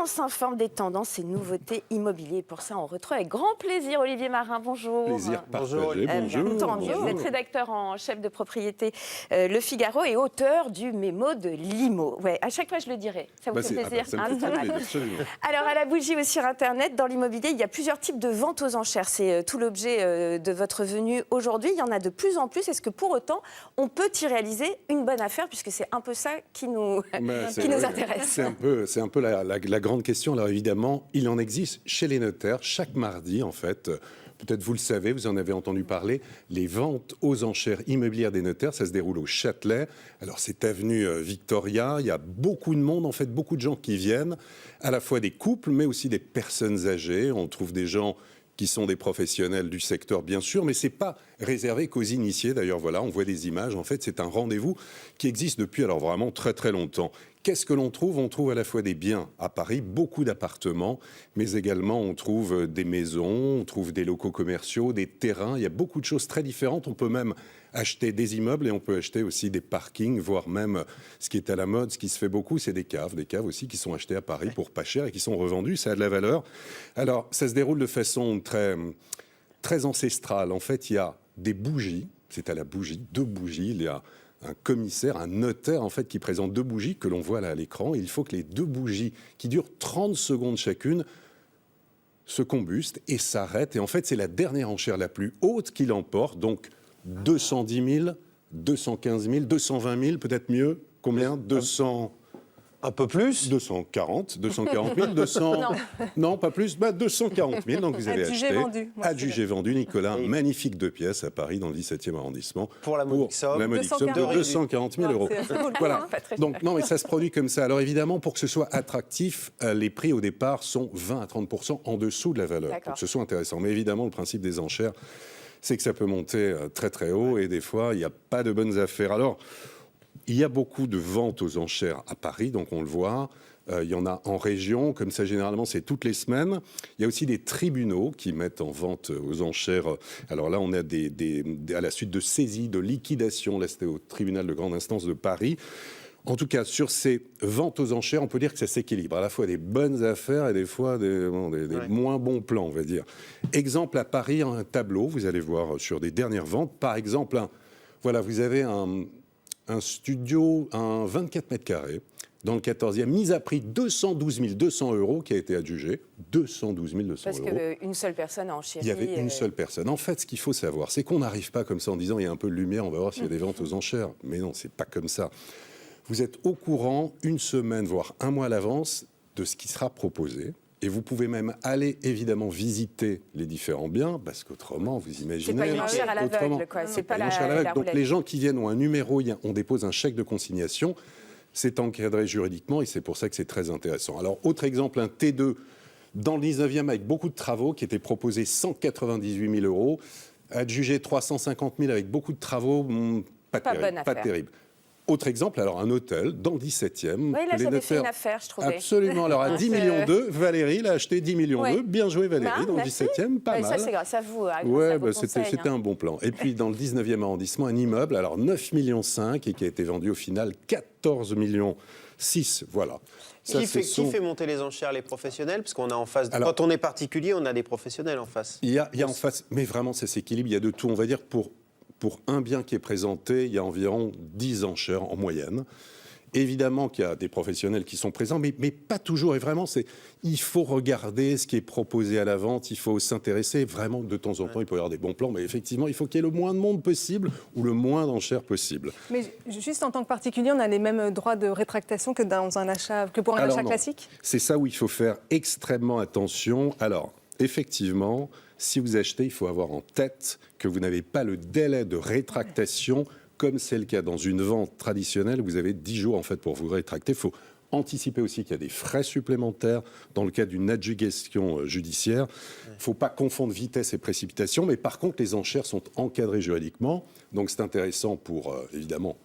on s'informe des tendances et nouveautés immobilières. Pour ça, on retrouve avec grand plaisir Olivier Marin. Bonjour. Plaisir partagé. Bonjour. Tant mieux. Vous êtes rédacteur en chef de propriété Le Figaro et auteur du mémo de l'IMO. Ouais, à chaque fois, je le dirai. Ça vous fait plaisir? Ça me fait très plaisir. Alors, à la bougie ou sur Internet, dans l'immobilier, il y a plusieurs types de ventes aux enchères. C'est tout l'objet de votre venue aujourd'hui. Il y en a de plus en plus. Est-ce que pour autant, on peut y réaliser une bonne affaire, puisque c'est un peu ça qui nous intéresse? C'est un peu la grande question. Alors évidemment, il en existe chez les notaires chaque mardi, en fait. Peut-être vous le savez, vous en avez entendu parler, les ventes aux enchères immobilières des notaires, ça se déroule au Châtelet. Alors c'est avenue Victoria, il y a beaucoup de monde, en fait, beaucoup de gens qui viennent, à la fois des couples, mais aussi des personnes âgées. On trouve des gens qui sont des professionnels du secteur, bien sûr, mais ce n'est pas réservé qu'aux initiés. D'ailleurs, voilà, on voit des images. En fait, c'est un rendez-vous qui existe depuis alors vraiment très, très longtemps. Qu'est-ce que l'on trouve? On trouve à la fois des biens à Paris, beaucoup d'appartements, mais également on trouve des maisons, on trouve des locaux commerciaux, des terrains. Il y a beaucoup de choses très différentes. On peut même acheter des immeubles et on peut acheter aussi des parkings, voire même ce qui est à la mode, ce qui se fait beaucoup, c'est des caves aussi qui sont achetées à Paris pour pas cher et qui sont revendues. Ça a de la valeur. Alors, ça se déroule de façon très, très ancestrale. En fait, il y a des bougies. C'est à la bougie, 2 bougies. Il y a un commissaire, un notaire, en fait, qui présente 2 bougies que l'on voit là à l'écran. Et il faut que les 2 bougies, qui durent 30 secondes chacune, se combustent et s'arrêtent. Et en fait, c'est la dernière enchère la plus haute qui l'emporte. Donc, 210 000, 215 000, 220 000, peut-être mieux. Combien? 200... Un peu plus? 240 000, 200... Non, pas plus, 240 000, donc vous avez acheté. Adjugé vendu, Nicolas, un magnifique 2 pièces à Paris, dans le 17e arrondissement. Pour la modique somme de 240 000 euros. Voilà, donc non, mais ça se produit comme ça. Alors évidemment, pour que ce soit attractif, les prix au départ sont 20 à 30% en dessous de la valeur, pour que ce soit intéressant. Mais évidemment, le principe des enchères, c'est que ça peut monter très très haut, et des fois, il n'y a pas de bonnes affaires. Alors, il y a beaucoup de ventes aux enchères à Paris, donc on le voit. Il y en a en région, comme ça généralement c'est toutes les semaines. Il y a aussi des tribunaux qui mettent en vente aux enchères. Alors là on a à la suite de saisies, de liquidations. Là c'était au tribunal de grande instance de Paris. En tout cas, sur ces ventes aux enchères, on peut dire que ça s'équilibre. À la fois des bonnes affaires et des fois des moins bons plans, on va dire. Exemple à Paris, un tableau, vous allez voir sur des dernières ventes. Par exemple, voilà, vous avez un studio, un 24 mètres carrés, dans le 14e, mise à prix 212 200 euros, qui a été adjugé. 212 200 euros. Parce qu'une seule personne a enchéri. Il y avait une seule personne. En fait, ce qu'il faut savoir, c'est qu'on n'arrive pas comme ça en disant il y a un peu de lumière, on va voir s'il y a des ventes aux enchères. Mais non, c'est pas comme ça. Vous êtes au courant, une semaine, voire un mois à l'avance, de ce qui sera proposé. Et vous pouvez même aller, évidemment, visiter les différents biens, parce qu'autrement, vous imaginez... C'est pas une enchère à l'aveugle, quoi. C'est pas la Donc, les gens qui viennent ont un numéro, on dépose un chèque de consignation, c'est encadré juridiquement, et c'est pour ça que c'est très intéressant. Alors, autre exemple, un T2, dans le 19e, avec beaucoup de travaux, qui était proposé 198 000 euros, adjugé 350 000 avec beaucoup de travaux, pas terrible. Autre exemple, alors un hôtel dans le 17e. Oui, là, j'avais fait une affaire, je trouvais. Absolument. Alors, à 10 millions d'euros, Valérie l'a acheté 10 millions d'euros. Bien joué, Valérie, dans le 17e, pas mal. Ça, c'est grâce à vous. C'était un bon plan. Et puis, dans le 19e arrondissement, un immeuble, alors 9,5 millions, et qui a été vendu au final 14,6 millions. Voilà. Qui fait monter les enchères? Les professionnels? Parce qu'on a en face, quand on est particulier, on a des professionnels en face. Il y a en face, mais vraiment, ça s'équilibre. Il y a de tout. On va dire pour un bien qui est présenté, il y a environ 10 enchères en moyenne. Évidemment qu'il y a des professionnels qui sont présents, mais pas toujours. Et vraiment, il faut regarder ce qui est proposé à la vente, il faut s'intéresser. Vraiment, de temps en temps, il peut y avoir des bons plans, mais effectivement, il faut qu'il y ait le moins de monde possible ou le moins d'enchères possible. Mais juste en tant que particulier, on a les mêmes droits de rétractation que pour un achat classique? C'est ça où il faut faire extrêmement attention. Alors, effectivement, si vous achetez, il faut avoir en tête que vous n'avez pas le délai de rétractation, comme c'est le cas dans une vente traditionnelle. Vous avez 10 jours en fait pour vous rétracter. Il faut anticiper aussi qu'il y a des frais supplémentaires dans le cas d'une adjugation judiciaire. Il ne faut pas confondre vitesse et précipitation, mais par contre, les enchères sont encadrées juridiquement. Donc c'est intéressant pour, évidemment,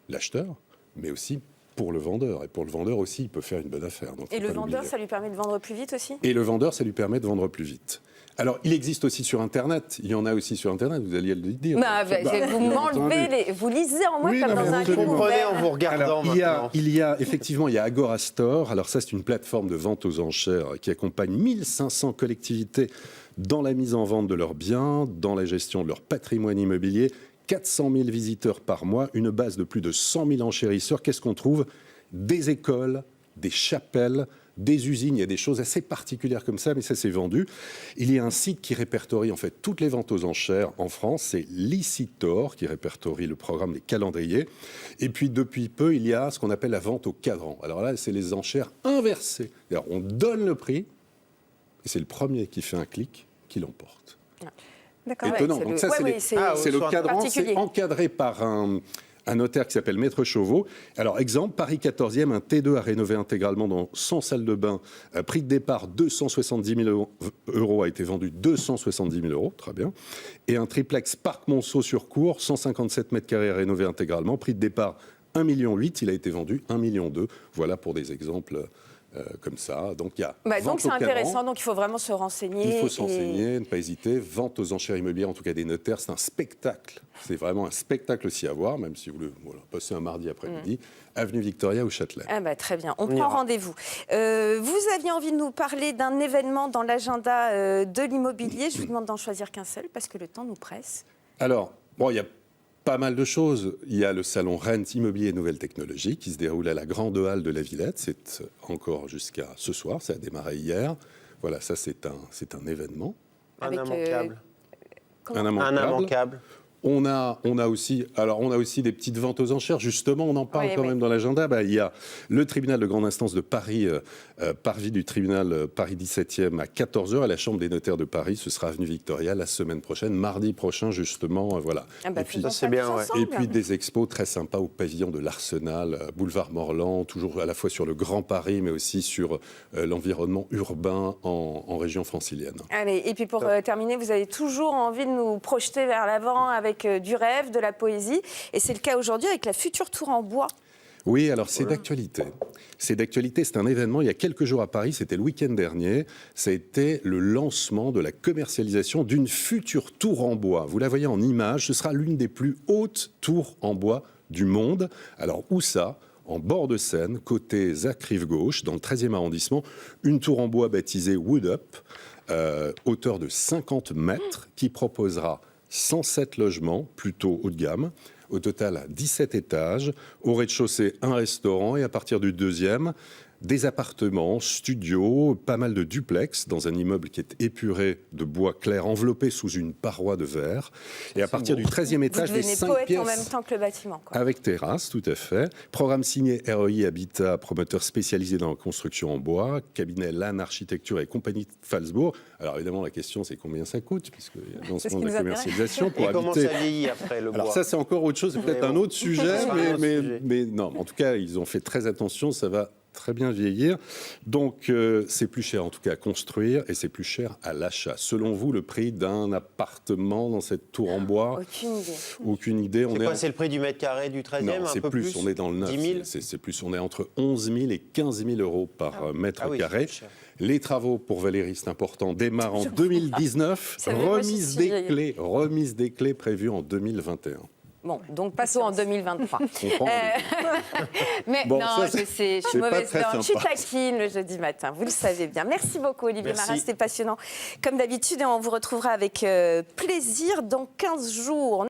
l'acheteur, mais aussi pour le vendeur. Et pour le vendeur aussi, il peut faire une bonne affaire. Donc et le vendeur, ça lui permet de vendre plus vite aussi? Et le vendeur, ça lui permet de vendre plus vite. Alors, il existe aussi sur Internet. Il y en a aussi sur Internet, vous alliez le dire. Vous lisez en moi comme dans un livre. Vous comprenez en vous regardant maintenant. Il y a effectivement, il y a Agora Store. Alors ça, c'est une plateforme de vente aux enchères qui accompagne 1500 collectivités dans la mise en vente de leurs biens, dans la gestion de leur patrimoine immobilier. 400 000 visiteurs par mois, une base de plus de 100 000 enchérisseurs. Qu'est-ce qu'on trouve? Des écoles, des chapelles, des usines, il y a des choses assez particulières comme ça, mais ça c'est vendu. Il y a un site qui répertorie en fait toutes les ventes aux enchères en France, c'est Licitor qui répertorie le programme des calendriers. Et puis depuis peu, il y a ce qu'on appelle la vente au cadran. Alors là, c'est les enchères inversées. Alors, on donne le prix, et c'est le premier qui fait un clic qui l'emporte. D'accord. Étonnant. Donc ça, c'est le cadran, c'est encadré par un notaire qui s'appelle Maître Chauveau. Alors, exemple, Paris 14e, un T2 à rénover intégralement dans 100 salles de bain. Prix de départ, 270 000 euros, a été vendu 270 000 euros, très bien. Et un triplex Parc Monceau sur Cour, 157 mètres carrés à rénover intégralement. Prix de départ, 1,8 million, il a été vendu 1,2 million. Voilà pour des exemples comme ça. Donc, il y a donc c'est intéressant, donc il faut vraiment se renseigner. Il faut s'enseigner, ne pas hésiter. Vente aux enchères immobilières, en tout cas des notaires, c'est un spectacle. C'est vraiment un spectacle aussi à voir, même si vous le passez un mardi après-midi, avenue Victoria au Châtelet. Très bien, on prend rendez-vous. Vous aviez envie de nous parler d'un événement dans l'agenda de l'immobilier. Je vous demande d'en choisir qu'un seul, parce que le temps nous presse. Alors, il y a pas mal de choses. Il y a le salon Rent Immobilier et Nouvelles Technologies qui se déroule à la Grande Halle de la Villette. C'est encore jusqu'à ce soir, ça a démarré hier. Voilà, ça c'est un événement. Un immanquable. Un immanquable. On a aussi des petites ventes aux enchères. Justement, on en parle même dans l'agenda. Il y a le tribunal de grande instance de Paris, parvis du tribunal Paris 17e à 14h, à la Chambre des notaires de Paris. Ce sera avenue Victoria la semaine prochaine, mardi prochain, justement. Voilà. Et puis, ça, c'est bien, et puis des expos très sympas au pavillon de l'Arsenal, boulevard Morland, toujours à la fois sur le Grand Paris, mais aussi sur l'environnement urbain en région francilienne. Allez, et puis pour terminer, vous avez toujours envie de nous projeter vers l'avant avec du rêve, de la poésie. Et c'est le cas aujourd'hui avec la future tour en bois. Oui, alors c'est d'actualité. C'est un événement, il y a quelques jours à Paris, c'était le week-end dernier, ça a été le lancement de la commercialisation d'une future tour en bois. Vous la voyez en image, ce sera l'une des plus hautes tours en bois du monde. Alors où ça ? En bord de Seine, côté Zac rive gauche, dans le 13e arrondissement, une tour en bois baptisée Wood Up, hauteur de 50 mètres, qui proposera 107 logements, plutôt haut de gamme. Au total, 17 étages. Au rez-de-chaussée, un restaurant. Et à partir du deuxième, des appartements, studios, pas mal de duplex dans un immeuble qui est épuré de bois clair, enveloppé sous une paroi de verre. Et à partir du 13e étage, des 5 pièces en même temps que le bâtiment. Avec terrasse, tout à fait. Programme signé REI Habitat, promoteur spécialisé dans la construction en bois, cabinet LAN Architecture et compagnie de Falsbourg. Alors évidemment, la question, c'est combien ça coûte, puisqu'il y a le lancement de la commercialisation pour comment ça vieillit après le bois? Alors ça, c'est encore autre chose, c'est peut-être un autre sujet, mais non. En tout cas, ils ont fait très attention, ça va très bien vieillir. Donc, c'est plus cher en tout cas à construire et c'est plus cher à l'achat. Selon vous, le prix d'un appartement dans cette tour en bois? Aucune idée. C'est le prix du mètre carré du 13e? Non, c'est plus. On est dans le 9. 10 000 c'est plus. On est entre 11 000 et 15 000 euros par mètre carré. Les travaux pour Valérie, c'est important, démarrent en 2019. Remise des clés prévue en 2021. Bon, donc passons en 2023. Mais bon, non, je sais, je suis mauvaise langue. Je suis taquine le jeudi matin, vous le savez bien. Merci beaucoup Olivier Marat, c'était passionnant. Comme d'habitude, on vous retrouvera avec plaisir dans 15 jours.